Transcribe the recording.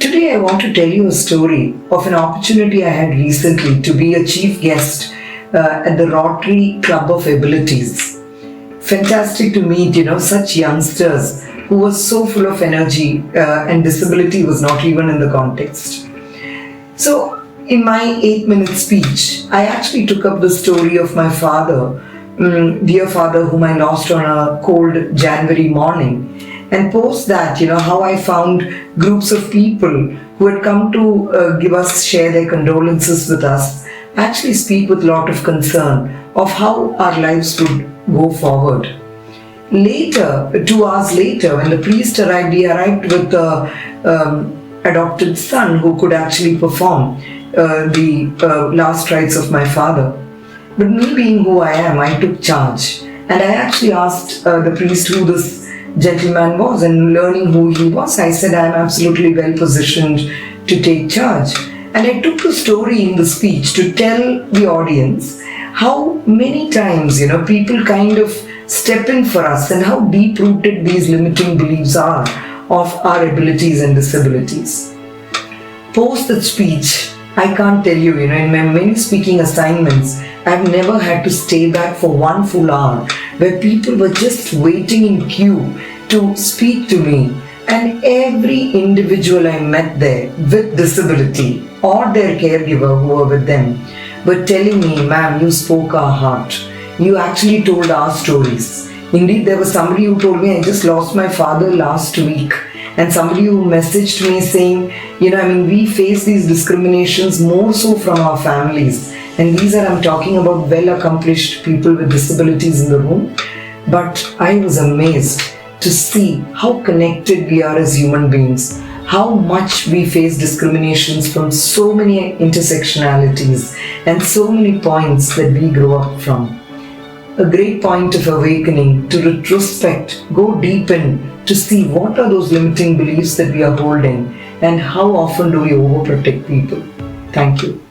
Today I want to tell you a story of an opportunity I had recently to be a chief guest at the Rotary Club of Abilities. Fantastic to meet, such youngsters who were so full of energy and disability was not even in the context. So, in my 8-minute speech, I actually took up the story of my father, dear father whom I lost on a cold January morning, and post that, how I found groups of people who had come to share their condolences with us, actually speak with a lot of concern of how our lives would go forward. Later, 2 hours later, when the priest arrived, he arrived with the adopted son who could actually perform the last rites of my father. But me being who I am, I took charge. And I actually asked the priest who this gentleman was, and learning who he was, I said I am absolutely well positioned to take charge. And I took the story in the speech to tell the audience how many times, people kind of step in for us and how deep-rooted these limiting beliefs are of our abilities and disabilities. Post that speech, I can't tell you, in my many speaking assignments, I've never had to stay back for 1 full hour where people were just waiting in queue to speak to me. And every individual I met there with disability or their caregiver who were with them were telling me, ma'am, you spoke our heart. You actually told our stories. Indeed, there was somebody who told me, I just lost my father last week. And somebody who messaged me saying, we face these discriminations more so from our families. And I'm talking about well-accomplished people with disabilities in the room. But I was amazed to see how connected we are as human beings, how much we face discriminations from so many intersectionalities and so many points that we grow up from. A great point of awakening to retrospect, go deep in to see what are those limiting beliefs that we are holding and how often do we overprotect people. Thank you.